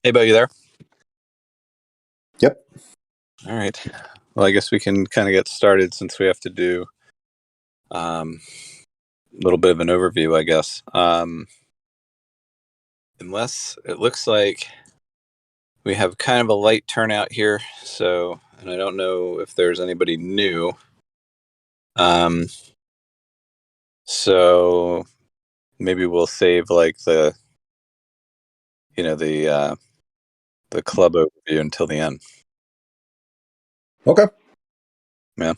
Hey, Bo, you there? Yep. All right. Well, I guess we can kind of get started since we have to do a little bit of an overview, I guess. Unless it looks like we have kind of a light turnout here, and I don't know if there's anybody new. Um, so maybe we'll save like the club overview until the end. Okay. Yeah.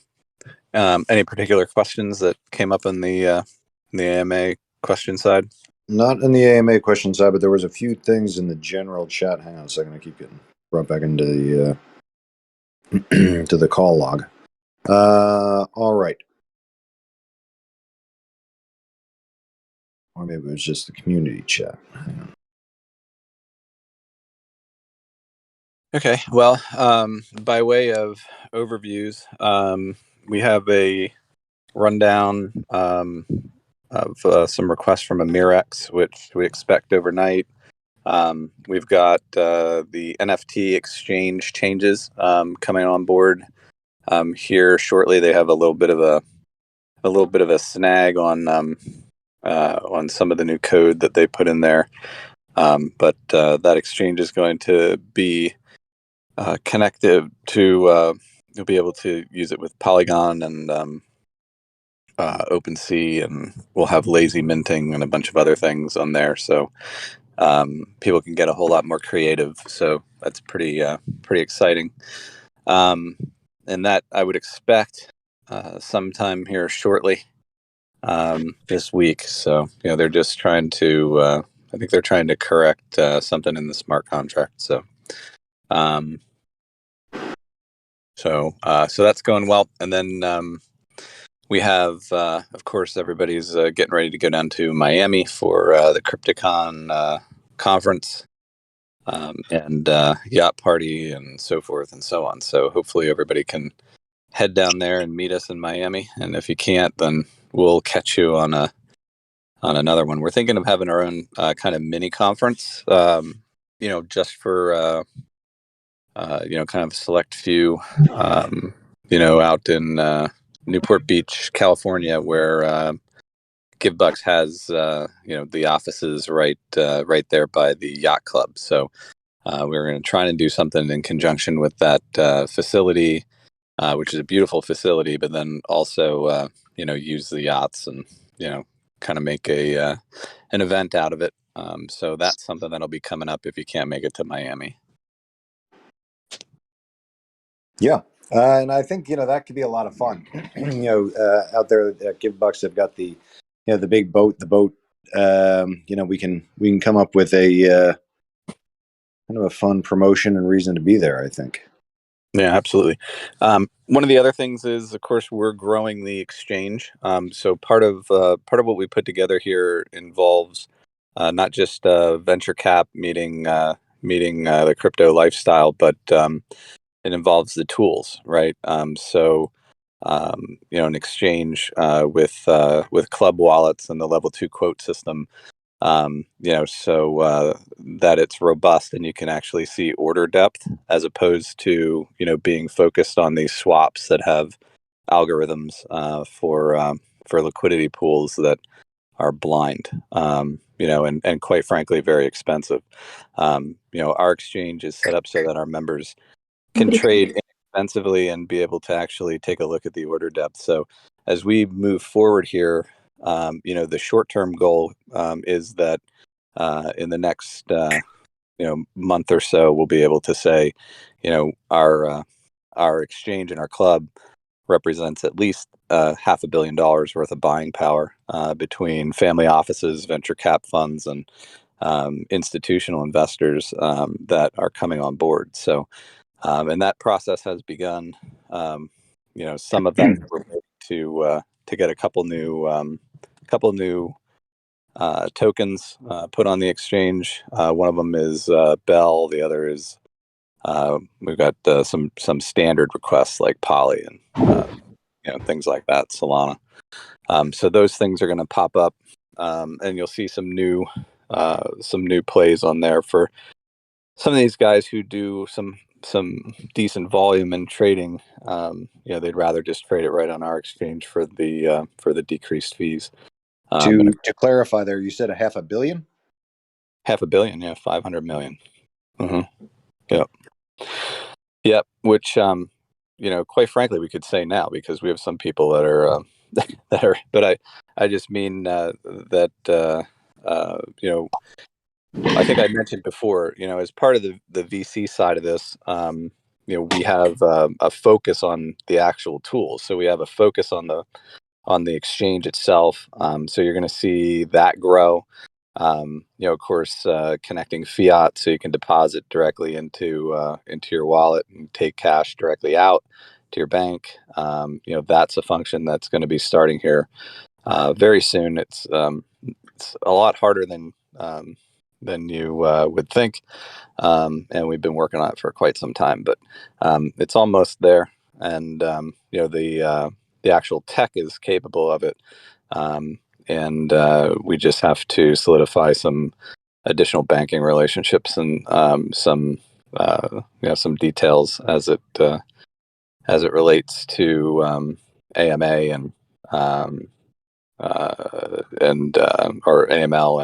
Any particular questions that came up in the AMA question side? Not in the AMA question side, but there was a few things in the general chat. Hang on a second. I keep getting brought back into the to the call log. All right. Or maybe it was just the community chat. Hang on. Okay, well, by way of overviews, we have a rundown of some requests from Amirex, which we expect overnight. We've got the NFT exchange changes coming on board here shortly. They have a little bit of a snag on some of the new code that they put in there, but that exchange is going to be connected to you'll be able to use it with Polygon and OpenSea, and we'll have lazy minting and a bunch of other things on there, so people can get a whole lot more creative. So that's pretty exciting, and that I would expect sometime here shortly this week. So they're just trying to. I think they're trying to correct something in the smart contract. Um, So that's going well. And then we have, of course, everybody's getting ready to go down to Miami for the Crypticon conference and yacht party and so forth and so on. So hopefully everybody can head down there and meet us in Miami. And if you can't, then we'll catch you on another one. We're thinking of having our own kind of mini conference, just for kind of select few, out in Newport Beach, California, where GiveBucks has, the offices right there by the yacht club. So we're going to try and do something in conjunction with that facility, which is a beautiful facility, but then also, use the yachts and, kind of make an event out of it. So that's something that'll be coming up if you can't make it to Miami. Yeah. And I think that could be a lot of fun. Out there at GiveBucks, they've got the big boat. The boat. We can come up with a kind of a fun promotion and reason to be there, I think. Yeah, absolutely. One of the other things is, of course, we're growing the exchange. So part of what we put together here involves not just venture cap meeting the crypto lifestyle, but it involves the tools, right? An exchange with club wallets and the level 2 quote system, so that it's robust and you can actually see order depth as opposed to, being focused on these swaps that have algorithms for liquidity pools that are blind, and quite frankly, very expensive. Our exchange is set up so that our members can trade inexpensively and be able to actually take a look at the order depth. So as we move forward here, the short-term goal is that in the next month or so, we'll be able to say, our exchange and our club represents at least $500 million worth of buying power between family offices, venture cap funds, and institutional investors that are coming on board. So, and that process has begun. Some of that we're waiting to get a couple new tokens put on the exchange. One of them is Bell. The other is we've got some standard requests like Poly and things like that, Solana. So those things are going to pop up, and you'll see some new plays on there for some of these guys who do some decent volume in trading, they'd rather just trade it right on our exchange for the decreased fees. And To clarify, there you said a half a billion. half a billion, yeah, 500 million. Mm-hmm. Yep. Yep. Which, quite frankly, we could say now because we have some people that are that are. But I just mean that I think I mentioned before, as part of the VC side of this, we have a focus on the actual tools. So we have a focus on the exchange itself. So you're going to see that grow. Of course, connecting fiat so you can deposit directly into your wallet and take cash directly out to your bank. That's a function that's going to be starting here very soon. It's a lot harder than you would think, and we've been working on it for quite some time. But it's almost there, and the actual tech is capable of it. And we just have to solidify some additional banking relationships and some details as it relates to AMA or AML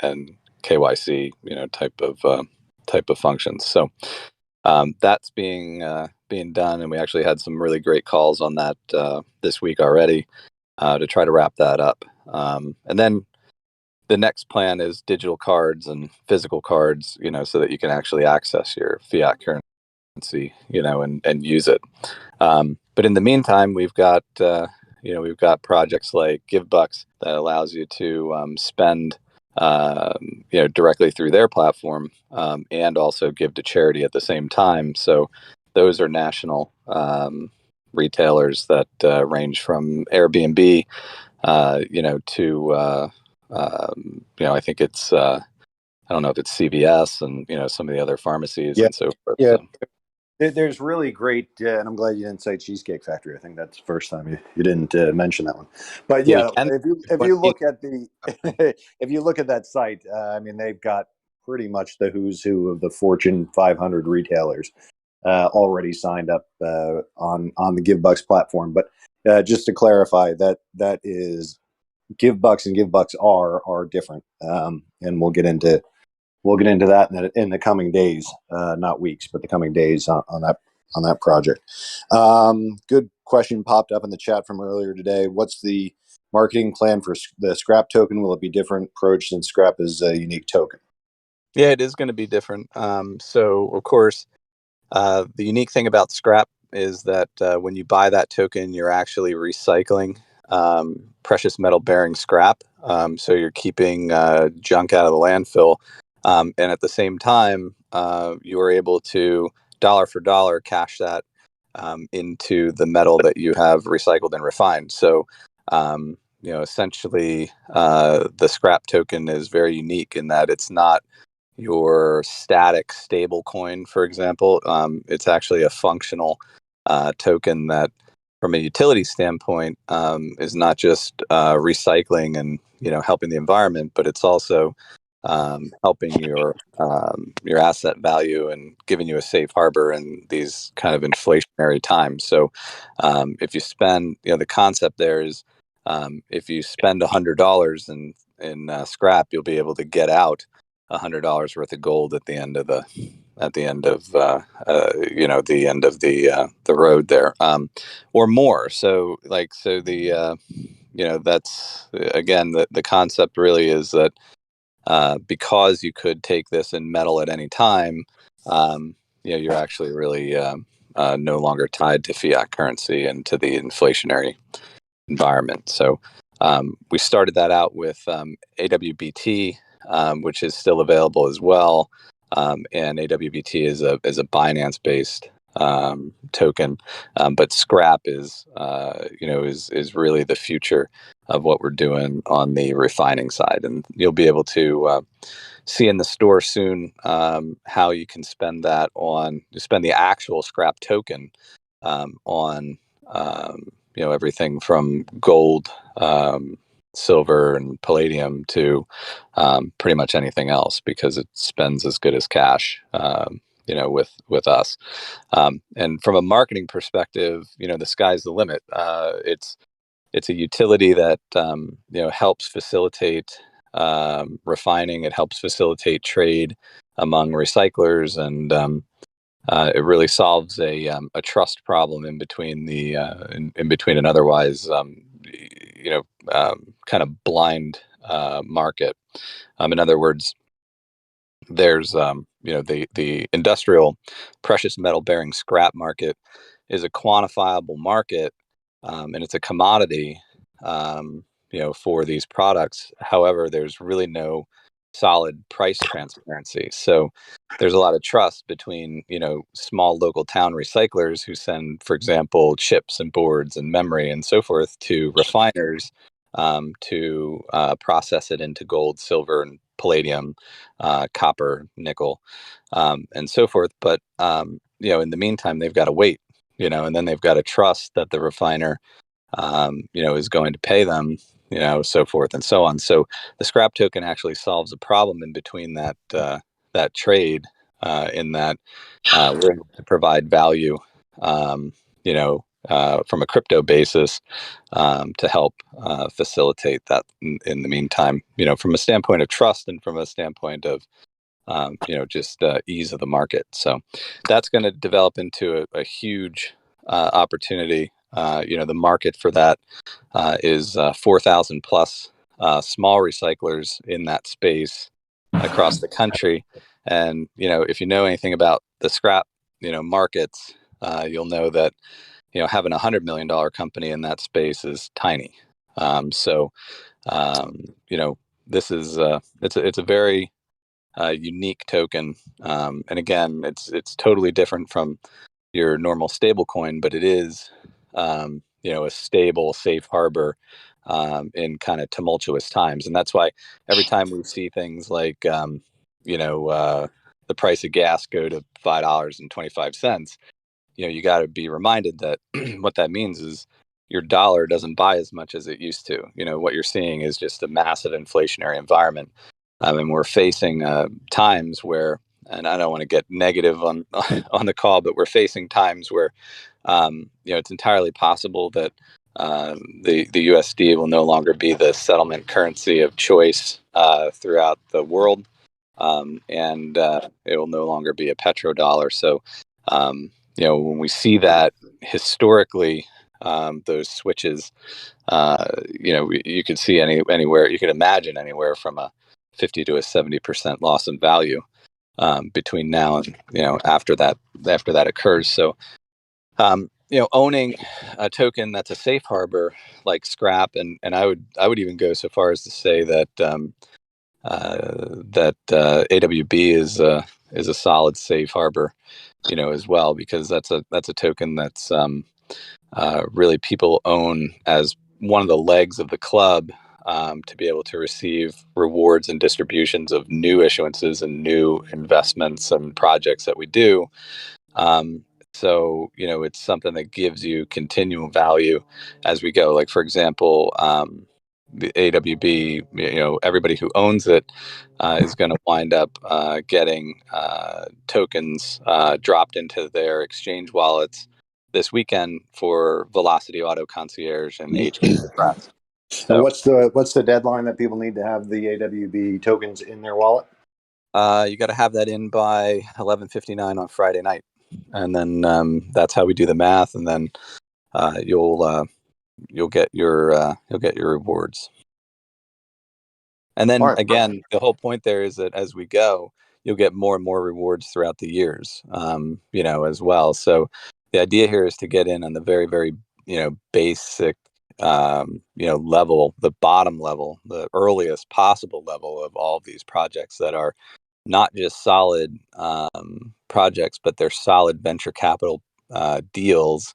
and KYC, type of functions. So that's being done, and we actually had some really great calls on that this week already to try to wrap that up. And then the next plan is digital cards and physical cards, so that you can actually access your fiat currency, and use it. But in the meantime, we've got projects like GiveBucks that allows you to spend, directly through their platform, and also give to charity at the same time. So those are national retailers that range from Airbnb, to I think it's I don't know if it's CVS and some of the other pharmacies Yeah, and so forth. yeah. So There's really great, and I'm glad you didn't say Cheesecake Factory. I think that's the first time you didn't mention that one. But yeah, you yeah, can. if you look at the if you look at that site, I mean, they've got pretty much the who's who of the Fortune 500 retailers already signed up on the GiveBucks platform. But just to clarify, that is GiveBucks and GiveBucks are different, and we'll get into that in the coming days, not weeks, but the coming days on that project. Good question popped up in the chat from earlier today. What's the marketing plan for the Scrap token? Will it be different approach since Scrap is a unique token? Yeah, it is going to be different. So of course, the unique thing about Scrap is that when you buy that token, you're actually recycling precious metal bearing scrap. So you're keeping junk out of the landfill. And at the same time, you are able to dollar for dollar cash that into the metal that you have recycled and refined. So, essentially, the Scrap token is very unique in that it's not your static stable coin, for example. It's actually a functional token that, from a utility standpoint, is not just recycling and helping the environment, but it's also helping your asset value and giving you a safe harbor in these kind of inflationary times. So, if you spend, the concept there is, if you spend $100 in scrap, you'll be able to get out $100 worth of gold at the end of the end of the road there, or more. So that's again the concept really is that because you could take this in metal at any time, you're actually really no longer tied to fiat currency and to the inflationary environment. So we started that out with AWBT, which is still available as well. And AWBT is a Binance based token, but Scrap is really the future of what we're doing on the refining side, and you'll be able to see in the store soon how you can spend the actual Scrap token on everything from gold, silver and palladium to pretty much anything else, because it spends as good as cash, with us. And from a marketing perspective, the sky's the limit. It's a utility that helps facilitate refining. It helps facilitate trade among recyclers, and it really solves a trust problem in between in between an otherwise kind of blind market. In other words, there's the industrial precious metal bearing scrap market is a quantifiable market, and it's a commodity, for these products. However, there's really no solid price transparency. So there's a lot of trust between, small local town recyclers who send, for example, chips and boards and memory and so forth to refiners, to process it into gold, silver, and palladium, copper, nickel, and so forth. But in the meantime, they've got to wait, and then they've got to trust that the refiner, is going to pay them, so forth and so on. So the scrap token actually solves a problem in between that trade, in that we're able to provide value, from a crypto basis, to help facilitate that in the meantime, from a standpoint of trust and from a standpoint of just ease of the market. So that's going to develop into a huge opportunity. The market for that is 4,000 plus small recyclers in that space across the country. And if you know anything about the scrap markets, you'll know that having $100 million company in that space is tiny. So this is it's a very unique token, and again, it's totally different from your normal stable coin, but it is a stable, safe harbor in kind of tumultuous times. And that's why every time we see things like the price of gas go to $5.25, you got to be reminded that what that means is your dollar doesn't buy as much as it used to. What you're seeing is just a massive inflationary environment. And we're facing times where, and I don't want to get negative on on the call, but we're facing times where it's entirely possible that the USD will no longer be the settlement currency of choice throughout the world, and it will no longer be a petrodollar. So when we see that historically, those switches, you could see anywhere, you could imagine anywhere from a 50 to a 70% loss in value between now and after that occurs. So owning a token that's a safe harbor like scrap, and I would even go so far as to say that AWB is a solid safe harbor, as well, because that's a token that's really people own as one of the legs of the club, to be able to receive rewards and distributions of new issuances and new investments and projects that we do. So it's something that gives you continual value as we go. Like, for example, the AWB, everybody who owns it is going to wind up getting tokens dropped into their exchange wallets this weekend for Velocity Auto Concierge and HK Express. And So what's the deadline that people need to have the AWB tokens in their wallet? you got to have that in by 11:59 on Friday night, and then that's how we do the math, and then you'll get your rewards. And then Right. again, the whole point there is that as we go, you'll get more and more rewards throughout the years, as well. So the idea here is to get in on the very, very, basic, level, the bottom level, the earliest possible level of all of these projects that are not just solid projects, but they're solid venture capital deals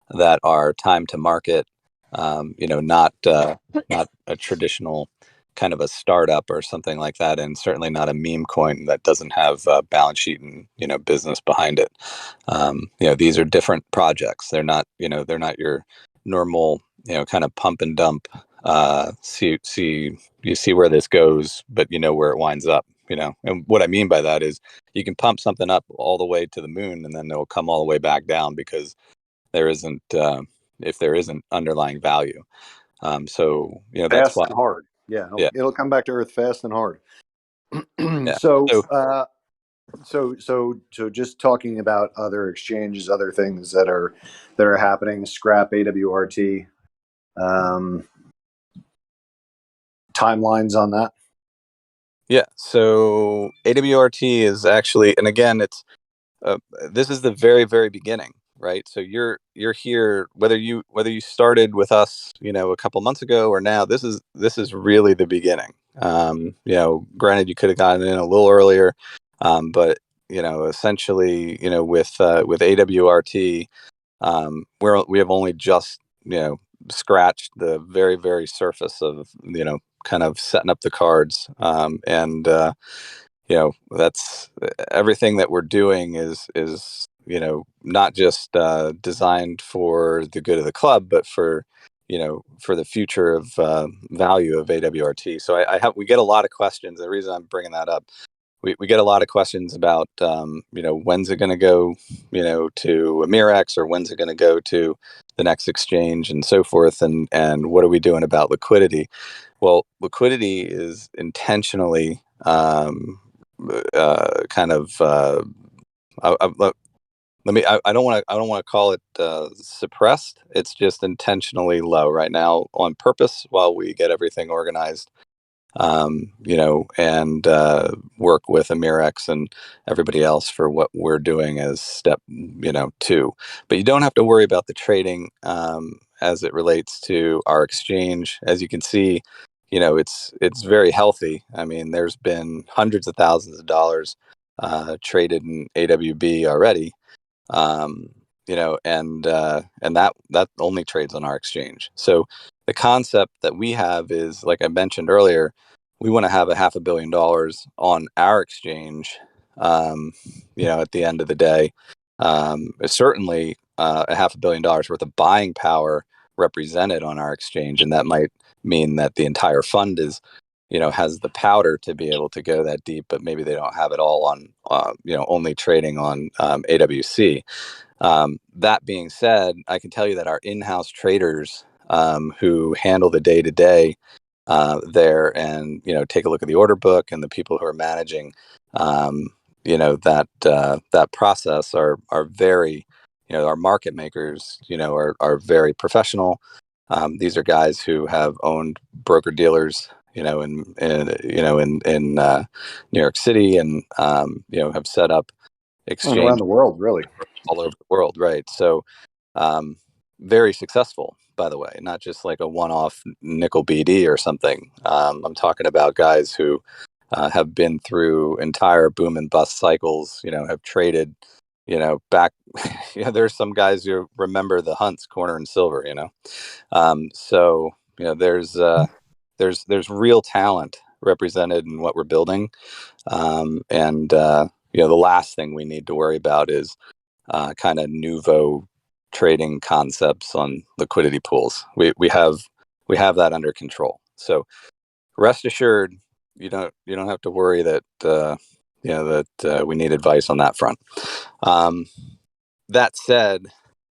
that are time to market. Not a traditional kind of a startup or something like that, and certainly not a meme coin that doesn't have a balance sheet and business behind it. These are different projects. They're not your normal kind of pump and dump see you see where this goes, but you know where it winds up. And what I mean by that is you can pump something up all the way to the moon, and then it'll come all the way back down because there isn't if there isn't underlying value. So that's Fast why. and hard. Yeah, Yeah, it'll come back to earth fast and hard. yeah. so, So so just talking about other exchanges, other things that are happening. Scrap AWRT. Um, Timelines on that. yeah, so AWRT is actually, and again, it's uh, this is the very very beginning, right? So you're here whether you started with us a couple months ago or now. This is really the beginning. Granted, you could have gotten in a little earlier, but essentially, with AWRT, we have only just scratched the very very surface of kind of setting up the cards, and that's everything that we're doing is not just designed for the good of the club, but for the future of value of AWRT. So we get a lot of questions. The reason I'm bringing that up, we get a lot of questions about when's it going to go to Amirex, or when's it going to go to the next exchange and so forth, and what are we doing about liquidity? Well, liquidity is intentionally kind of I don't want to call it suppressed. It's just intentionally low right now on purpose while we get everything organized, and work with Amirex and everybody else for what we're doing as step, two. But you don't have to worry about the trading as it relates to our exchange. As you can see, it's very healthy. I mean, there's been hundreds of thousands of dollars traded in AWB already, um, and that only trades on our exchange. So the concept that we have is, like I mentioned earlier, we want to have $500 million on our exchange. At the end of the day, it's certainly $500 million worth of buying power represented on our exchange, and that might mean that the entire fund is has the powder to be able to go that deep, but maybe they don't have it all on only trading on AWC. That being said, I can tell you that our in-house traders, who handle the day-to-day there, and take a look at the order book, and the people who are managing that process are very, our market makers are very professional. These are guys who have owned broker dealers in New York City, and have set up And around exchange the world, really. all over the world, right? So, um, very successful, by the way, not just like a one-off nickel BD or something. I'm talking about guys who have been through entire boom and bust cycles. Have traded, back. There's some guys who remember the Hunts, corner and silver. So there's real talent represented in what we're building, and the last thing we need to worry about is kind of nouveau trading concepts on liquidity pools. We have that under control. So rest assured, you don't have to worry that we need advice on that front. That said,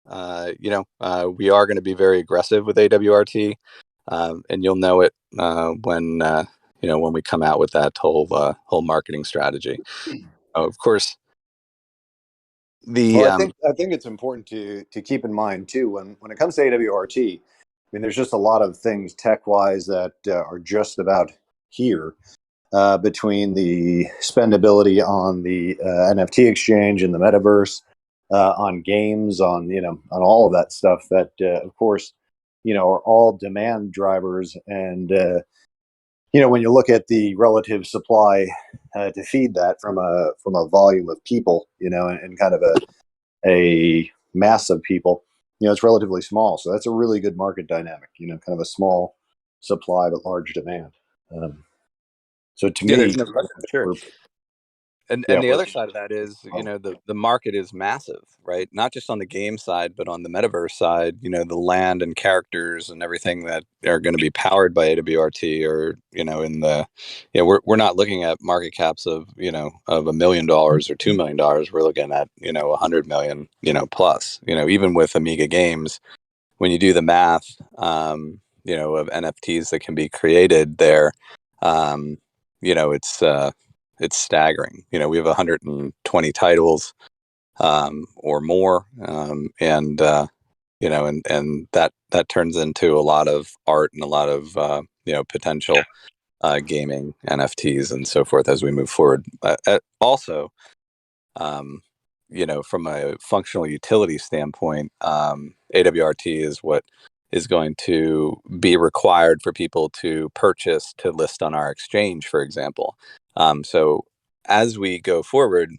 we are going to be very aggressive with AWRT, and you'll know it when we come out with that whole marketing strategy. Of course, Well, the I think it's important to keep in mind too when it comes to AWRT. I mean, there's just a lot of things tech wise that are just about here, between the spendability on the NFT exchange and the metaverse, on games, on all of that stuff that, of course, are all demand drivers. And when you look at the relative supply to feed that from a volume of people, and kind of a mass of people, it's relatively small. So that's a really good market dynamic. Kind of a small supply but large demand. So to Yeah, me, there's no question. Sure. we're And Yeah, the we're other side of that is, the market is massive, right? Not just on the game side, but on the metaverse side, the land and characters and everything that are going to be powered by AWRT, or, we're not looking at market caps of, of $1 million or $2 million. We're looking at, 100 million, plus, even with Amiga Games, when you do the math, of NFTs that can be created there, um, you know, it's, uh, it's staggering. We have 120 titles, or more, and that turns into a lot of art and a lot of potential gaming NFTs and so forth as we move forward. Also, um, from a functional utility standpoint, AWRT is what is going to be required for people to purchase to list on our exchange, for example. So as we go forward,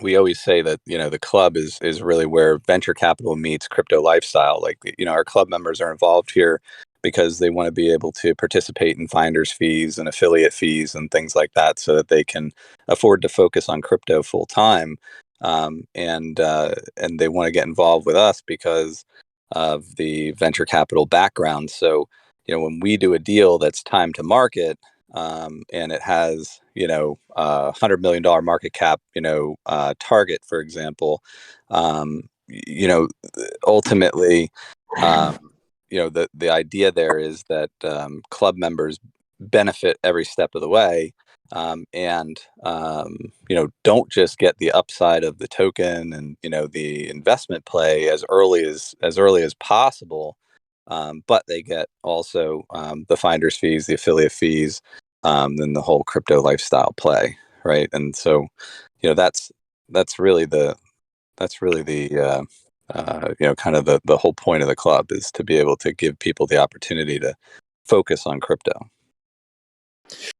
we always say that the club is really where venture capital meets crypto lifestyle. Like, our club members are involved here because they want to be able to participate in finders fees and affiliate fees and things like that, so that they can afford to focus on crypto full time. And they want to get involved with us because of the venture capital background. So when we do a deal that's time to market, and it has $100 million market cap target, for example, ultimately, the idea there is that club members benefit every step of the way, and don't just get the upside of the token and the investment play as early as possible, but they get also the finder's fees, the affiliate fees, then the whole crypto lifestyle play, right? And so, that's that's really the that's really the kind of the whole point of the club, is to be able to give people the opportunity to focus on crypto.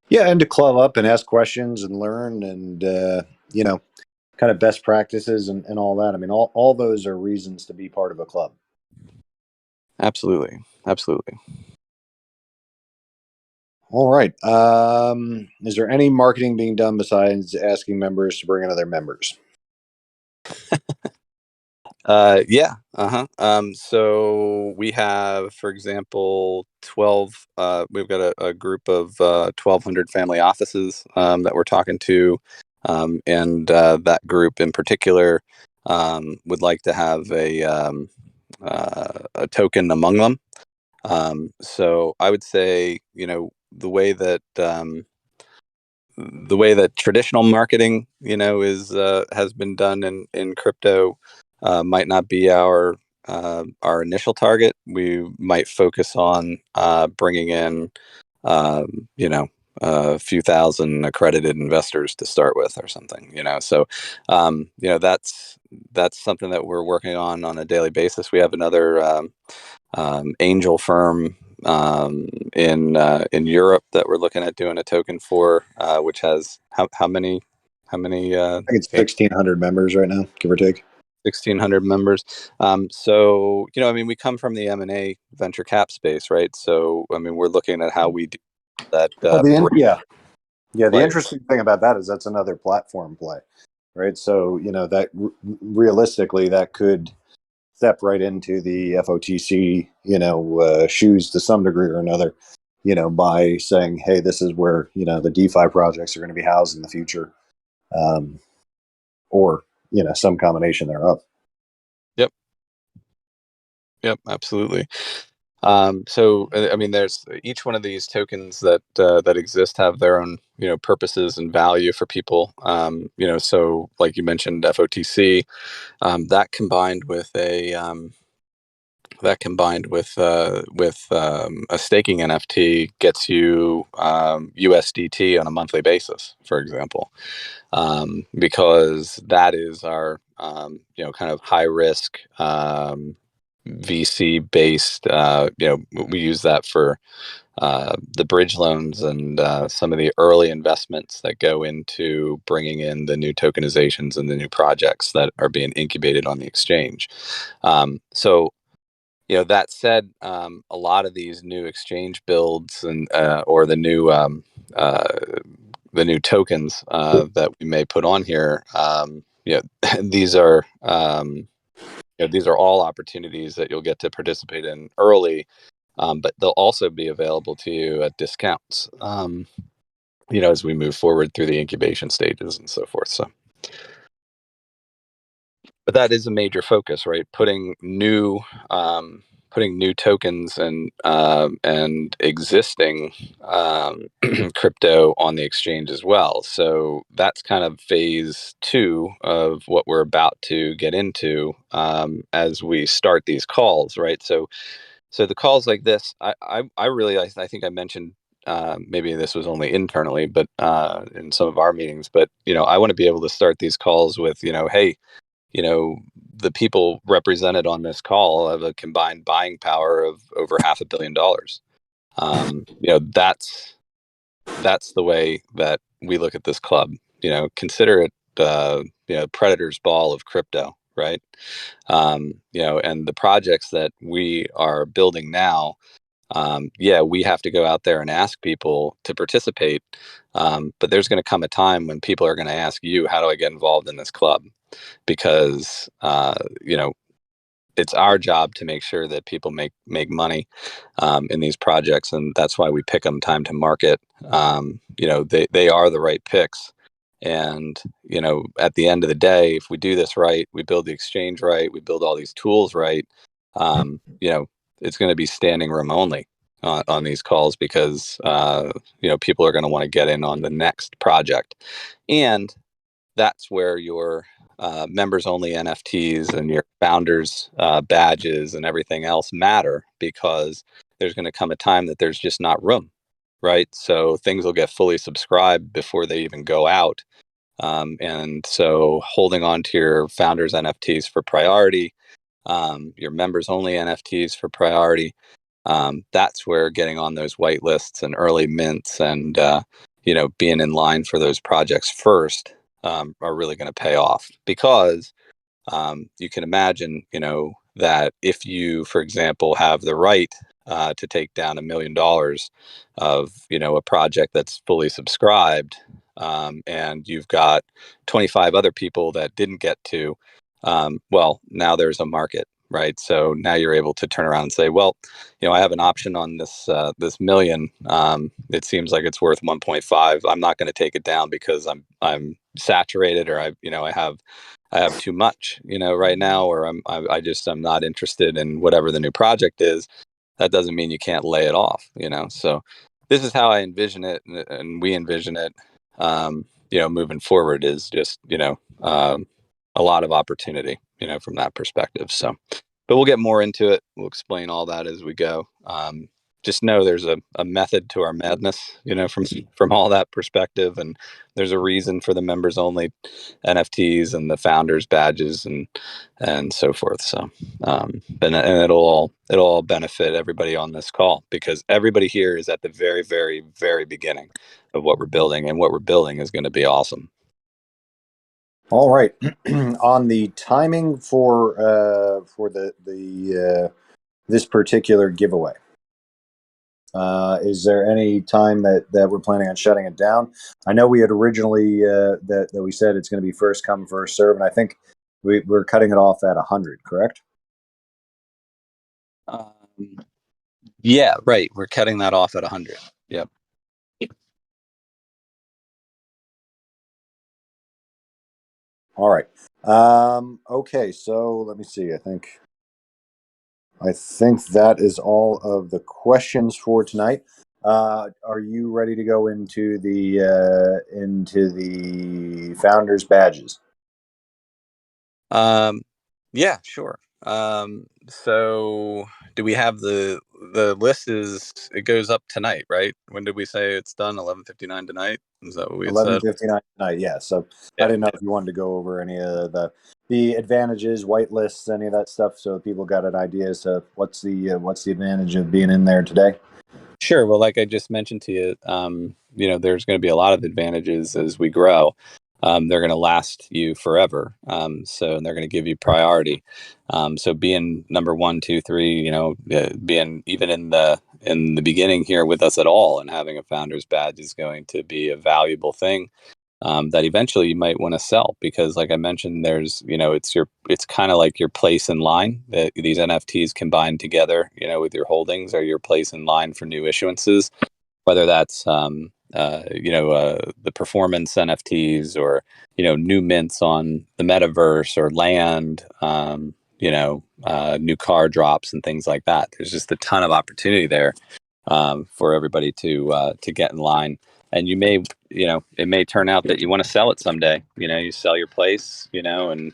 Yeah, and to club up and ask questions and learn, and you know, kind of best practices and all that. I mean, all those are reasons to be part of a club. Absolutely, absolutely. All right. Is there any marketing being done besides asking members to bring in other members? Yeah. Uh-huh. So we have, for example, 12, we've got a group of 1,200 family offices that we're talking to. And that group in particular would like to have a token among them. So I would say, the way that traditional marketing, is has been done in crypto, might not be our initial target. We might focus on bringing in, you know, a few thousand accredited investors to start with, or something. So, that's something that we're working on a daily basis. We have another angel firm in Europe that we're looking at doing a token for, which has how many I think it's 1,600 members right now, give or take. 1,600 members. So I mean, we come from the M&A venture cap space, right? So I mean, we're looking at how we do that, Well, bridge yeah. The players. interesting thing about that is that's another platform play, right? So that realistically that could step right into the FOTC, shoes to some degree or another, by saying, hey, this is where the DeFi projects are going to be housed in the future, um, or some combination thereof. Yep, yep, absolutely. So I mean, there's each one of these tokens that exist have their own purposes and value for people. So like you mentioned, FOTC, that combined with a staking NFT gets you USDT on a monthly basis, for example, because that is our kind of high risk, VC based. We use that for the bridge loans and some of the early investments that go into bringing in the new tokenizations and the new projects that are being incubated on the exchange. So, that said, a lot of these new exchange builds and or the new uh, new tokens that we may put on here, these are these are all opportunities that you'll get to participate in early, but they'll also be available to you at discounts. As we move forward through the incubation stages and so forth. So, but that is a major focus, right? Putting new tokens and existing crypto on the exchange as well. So that's kind of phase two of what we're about to get into as we start these calls, right? So the calls like this, I think I mentioned maybe this was only internally, but in some of our meetings, but I want to be able to start these calls with, hey, the people represented on this call have a combined buying power of over $500 million. That's the way that we look at this club. Consider it, Predator's ball of crypto, right? And the projects that we are building now, we have to go out there and ask people to participate. But there's going to come a time when people are going to ask you, how do I get involved in this club? Because, it's our job to make sure that people make money in these projects. And that's why we pick them time to market. They are the right picks. And, at the end of the day, if we do this right, we build the exchange right, we build all these tools right, it's going to be standing room only on these calls because, people are going to want to get in on the next project. And that's where your members only NFTs and your founders badges and everything else matter, because there's going to come a time that there's just not room, right? So things will get fully subscribed before they even go out. And so holding on to your founders NFTs for priority, your members only NFTs for priority, that's where getting on those white lists and early mints and being in line for those projects first are really going to pay off. Because you can imagine, that if you, for example, have the right to take down $1 million of, a project that's fully subscribed, and you've got 25 other people that didn't get to, well, now there's a market, right? So now you're able to turn around and say, well, I have an option on this million. It seems like it's worth 1.5. I'm not going to take it down because I'm saturated, or I have too much, right now, or I'm not interested in whatever the new project is. That doesn't mean you can't lay it off, So this is how I envision it, and we envision it, moving forward, is just, a lot of opportunity, from that perspective. So, but we'll get more into it. We'll explain all that as we go. Just know there's a method to our madness, from all that perspective. And there's a reason for the members only NFTs and the founders badges and so forth. So, and it'll all benefit everybody on this call, because everybody here is at the very, very, very beginning of what we're building, and what we're building is going to be awesome. All right. On the timing for this particular giveaway, is there any time that we're planning on shutting it down? I know we had originally that we said it's going to be first come, first serve, and I think we're cutting it off at 100, correct? Yeah, right. We're cutting that off at 100. Yep. All right. Okay, so let me see. I think that is all of the questions for tonight. Are you ready to go into the founders badges? Yeah, sure. So do we have the list? It goes up tonight, right? When did we say it's done? 11:59 tonight? Is that what we had said? 11:59 tonight. Yeah. So Yeah. I didn't know if you wanted to go over any of the advantages, white lists, any of that stuff, so people got an idea as to what's the advantage of being in there today. Sure. Well, like I just mentioned to you, there's going to be a lot of advantages as we grow. they're going to last you forever. So and they're going to give you priority. So being number one, two, three, being even in the beginning here with us at all and having a founder's badge is going to be a valuable thing that eventually you might want to sell because, like I mentioned, there's it's kind of like your place in line. That these NFTs combined together, with your holdings, are your place in line for new issuances, whether that's the performance NFTs or new mints on the metaverse or land, new car drops and things like that. There's just a ton of opportunity there for everybody to get in line. And it may turn out that you want to sell it someday. You sell your place, and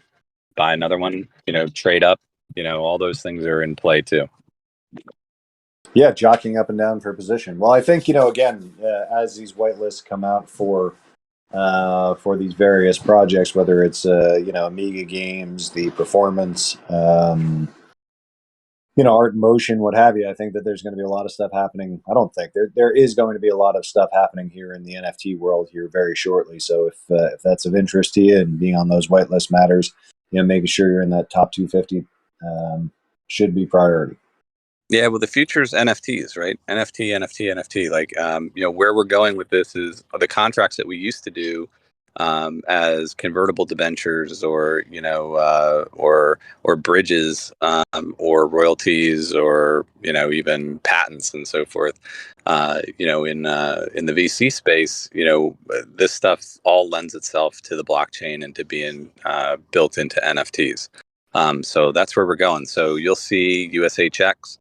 buy another one. Trade up. All those things are in play too. Yeah, jockeying up and down for position. Well, I think again, as these whitelists come out for these various projects, whether it's Amiga games, the performance, art in motion, what have you. I think that there's going to be a lot of stuff happening. I don't think there is going to be a lot of stuff happening here in the NFT world here very shortly. So if that's of interest to you and being on those whitelist matters, making sure you're in that top 250 should be priority. Yeah, well, the future is NFTs, right? NFT. Like, where we're going with this is the contracts that we used to do as convertible debentures, or or bridges, or royalties, or even patents and so forth. In the VC space, this stuff all lends itself to the blockchain and to being built into NFTs. So that's where we're going. So you'll see USHX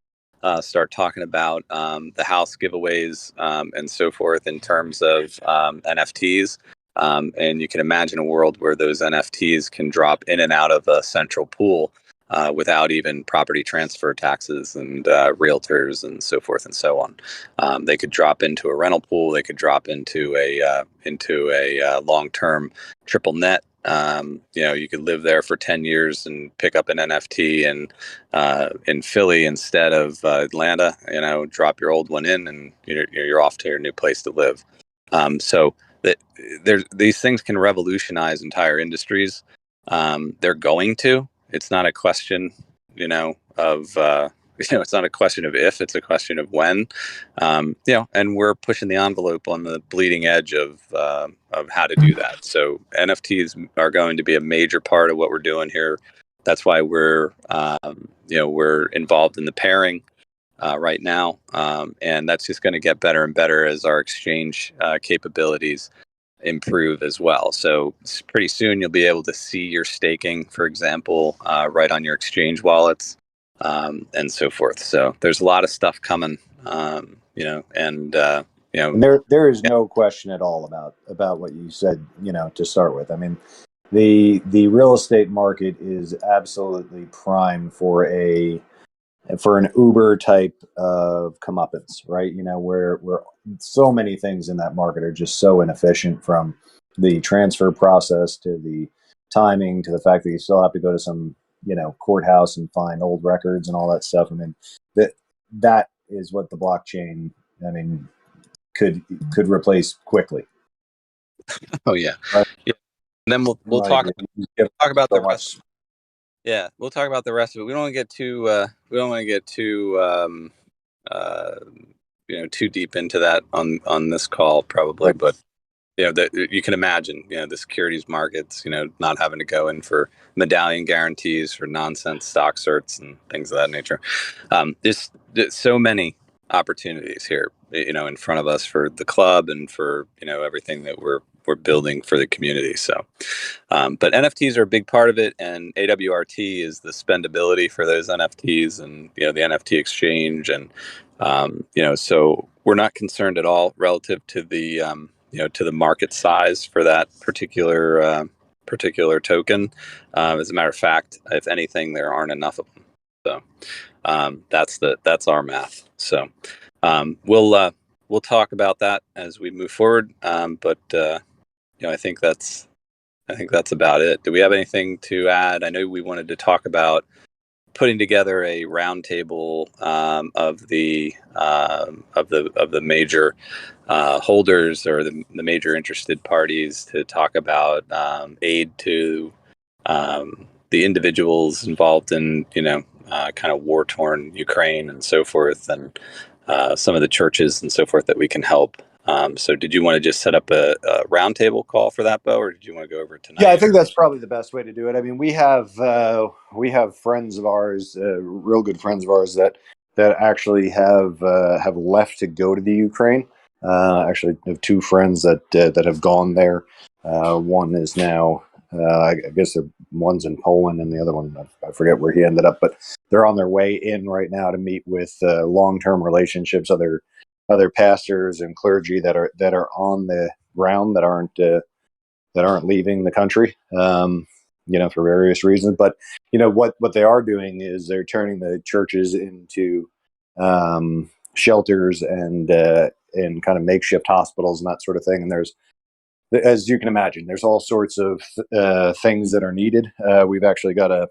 start talking about the house giveaways and so forth in terms of NFTs. And you can imagine a world where those NFTs can drop in and out of a central pool without even property transfer taxes and realtors and so forth and so on. They could drop into a rental pool. They could drop into a long-term triple net. You could live there for 10 years and pick up an NFT and in Philly instead of Atlanta. Drop your old one in, and you're off to your new place to live. So that these things can revolutionize entire industries. They're going to. It's not a question, of it's not a question of if. It's a question of when. And we're pushing the envelope on the bleeding edge of how to do that. So NFTs are going to be a major part of what we're doing here. That's why we're involved in the pairing right now, and that's just going to get better and better as our exchange capabilities improve as well. So pretty soon you'll be able to see your staking, for example, right on your exchange wallets, and so forth. So there's a lot of stuff coming, and there is no question at all about what you said, to start with. I mean, the real estate market is absolutely prime for an Uber type of comeuppance, right? Where so many things in that market are just so inefficient, from the transfer process to the timing to the fact that you still have to go to some courthouse and find old records and all that stuff. I mean, that is what the blockchain, I mean, could replace quickly. Oh yeah, Right? yeah. And then we'll talk about the rest. Yeah, we'll talk about the rest of it. We don't want to get too too deep into that on this call probably, but you can imagine, the securities markets, not having to go in for medallion guarantees for nonsense stock certs and things of that nature. There's so many opportunities here, in front of us for the club and for, everything that we're building for the community. So, but NFTs are a big part of it, and AWRT is the spendability for those NFTs, and, the NFT exchange. And, so we're not concerned at all relative to the, to the market size for that particular token. As a matter of fact, if anything, there aren't enough of them. So that's our math. So we'll talk about that as we move forward. But I think that's about it. Do we have anything to add? I know we wanted to talk about putting together a roundtable of the major holders or the major interested parties to talk about aid to the individuals involved in kind of war torn Ukraine and so forth, and some of the churches and so forth that we can help. So, did you want to just set up a roundtable call for that, Bo, or did you want to go over it Yeah, I tonight? think that's probably the best way to do it. I mean, we have friends of ours, real good friends of ours that actually have left to go to the Ukraine. Actually, I have two friends that have gone there. One is now, I guess, one's in Poland, and the other one I forget where he ended up, but they're on their way in right now to meet with long-term relationships, other pastors and clergy that are on the ground that aren't leaving the country, for various reasons. But what they are doing is they're turning the churches into shelters and kind of makeshift hospitals and that sort of thing. And there's, as you can imagine, there's all sorts of things that are needed. We've actually got a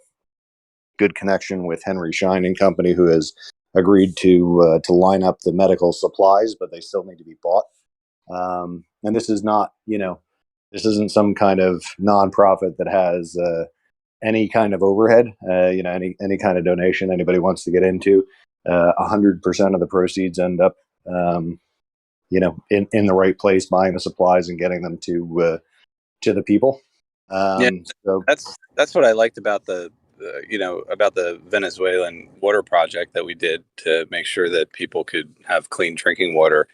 good connection with Henry Schein and Company, who has agreed to line up the medical supplies, but they still need to be bought. And this is not, this isn't some kind of nonprofit that has any kind of overhead, any kind of donation anybody wants to get into. 100% of the proceeds end up, in the right place, buying the supplies and getting them to the people. Yeah, So that's what I liked about about the Venezuelan water project that we did to make sure that people could have clean drinking water.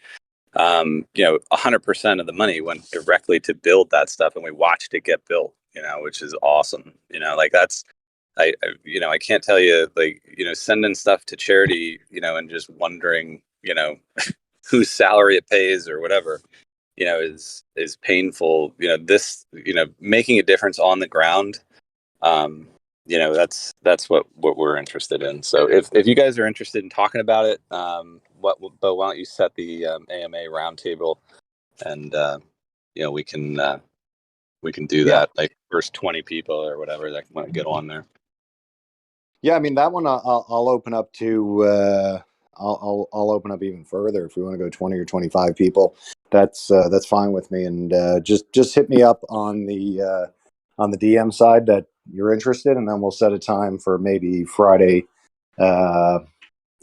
100% of the money went directly to build that stuff, and we watched it get built. Which is awesome. Like that's I can't tell you, like, sending stuff to charity, and just wondering, whose salary it pays or whatever, is painful. Making a difference on the ground. That's what we're interested in. So if you guys are interested in talking about it, but why don't you set the AMA roundtable, and we can do yeah, that, like first 20 people or whatever that want to get on there. yeah. I mean, that one I'll open up to. I'll open up even further if we want to go 20 or 25 people. That's fine with me. And just hit me up on the DM side that you're interested, and then we'll set a time for maybe Friday, uh,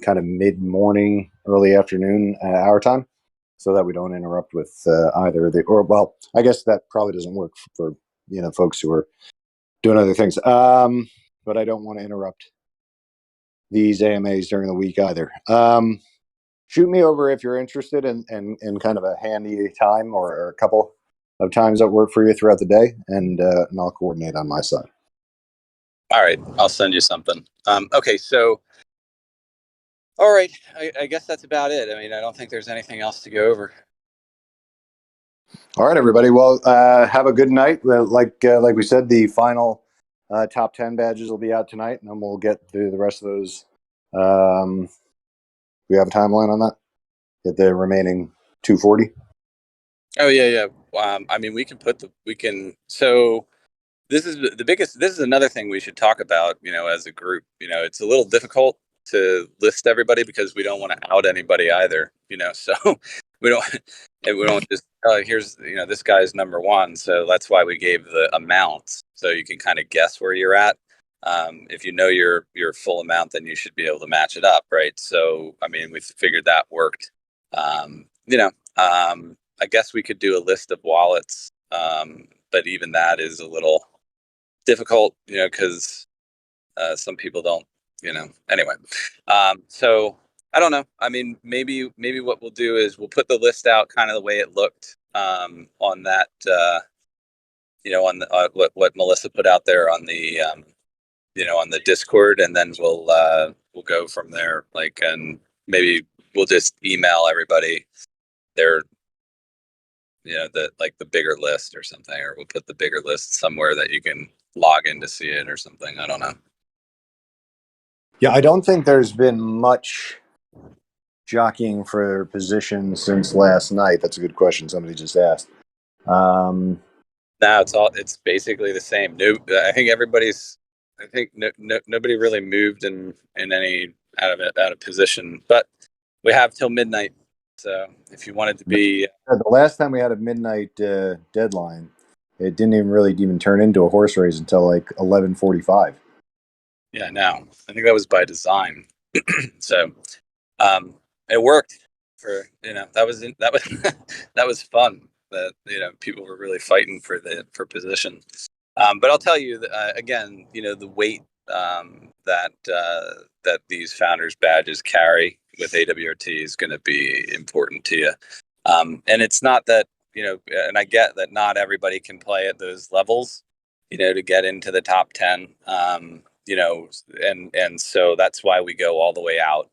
kind of mid morning, early afternoon, our time, so that we don't interrupt with either the or. Well, I guess that probably doesn't work for folks who are doing other things. But I don't want to interrupt these AMAs during the week either. Shoot me over if you're interested in kind of a handy time or a couple of times that work for you throughout the day, and I'll coordinate on my side. All right, I'll send you something. Okay, so all right, I guess that's about it. I mean, I don't think there's anything else to go over. All right, everybody. Well, have a good night. Like we said, the final top 10 badges will be out tonight, and then we'll get through the rest of those. We have a timeline on that. Get the remaining 240. Oh yeah, yeah. I mean, we can. So this is the biggest. This is another thing we should talk about. As a group, it's a little difficult to list everybody because we don't want to out anybody either. So we don't, and we don't just. Here's this guy's number one, so that's why we gave the amounts, so you can kind of guess where you're at. If you know your full amount, then you should be able to match it up, right? So I mean, we figured that worked. Um, you know, I guess we could do a list of wallets, but even that is a little difficult, because some people don't, Anyway, so I don't know. I mean, maybe what we'll do is we'll put the list out kind of the way it looked on that, on what Melissa put out there on the, on the Discord, and then we'll go from there. Like, and maybe we'll just email everybody their the bigger list or something, or we'll put the bigger list somewhere that you can log in to see it or something. I don't know. Yeah, I don't think there's been much jockeying for position since last night. That's a good question. Somebody just asked. Um, No, it's basically the same. New, I think everybody's I think nobody really moved in any out of position, but we have till midnight. So if you wanted to be, The last time we had a midnight deadline, it didn't even really even turn into a horse race until like 11:45. yeah, now I think that was by design. So it worked for that was that was fun. That people were really fighting for position. But I'll tell you again, the weight that these founders badges carry with AWRT is going to be important to you. And it's not that and I get that not everybody can play at those levels, to get into the top 10. And so that's why we go all the way out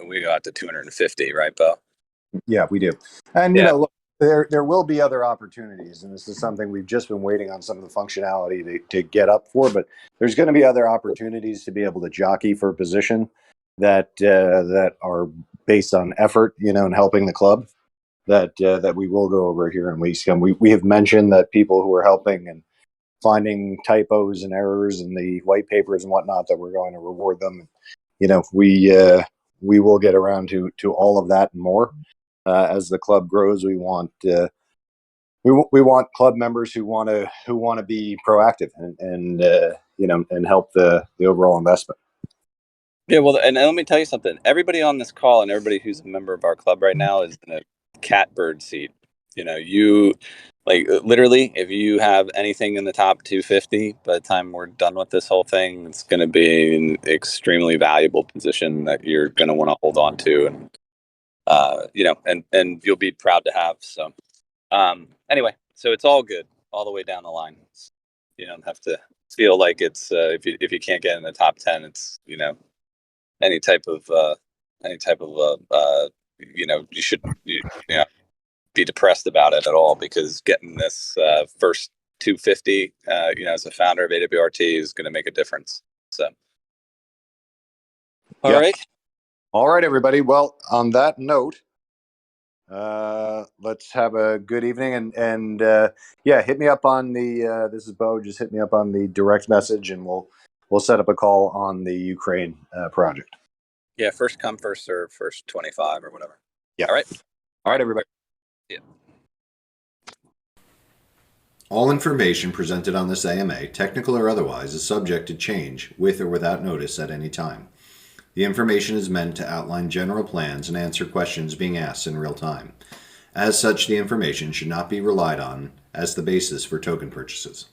we go out to 250, right, Bo? Yeah, we do. And Yeah. look, there will be other opportunities, and this is something we've just been waiting on some of the functionality to get up for. But there's going to be other opportunities to be able to jockey for a position that are based on effort, and helping the club. That we will go over here in weeks. And we have mentioned that people who are helping and finding typos and errors in the white papers and whatnot, that we're going to reward them. We will get around to all of that and more. As the club grows, we want club members who want to be proactive and help the overall investment. Yeah, well, and let me tell you something. Everybody on this call and everybody who's a member of our club right now is in a catbird seat. You like literally, if you have anything in the top 250, by the time we're done with this whole thing, it's going to be an extremely valuable position that you're going to want to hold on to, and you'll be proud to have. So, anyway, so it's all good all the way down the line. You don't have to feel like it's if you can't get in the top 10, it's any type of you shouldn't be depressed about it at all, because getting this first 250 as a founder of AWRT is going to make a difference. So all right, everybody. Well, on that note, let's have a good evening, and hit me up on the this is Bo, just hit me up on the direct message, and we'll set up a call on the Ukraine project. Yeah, first come, first serve, first 25 or whatever. Yeah. All right, everybody. Yeah. All information presented on this AMA, technical or otherwise, is subject to change with or without notice at any time. The information is meant to outline general plans and answer questions being asked in real time. As such, the information should not be relied on as the basis for token purchases.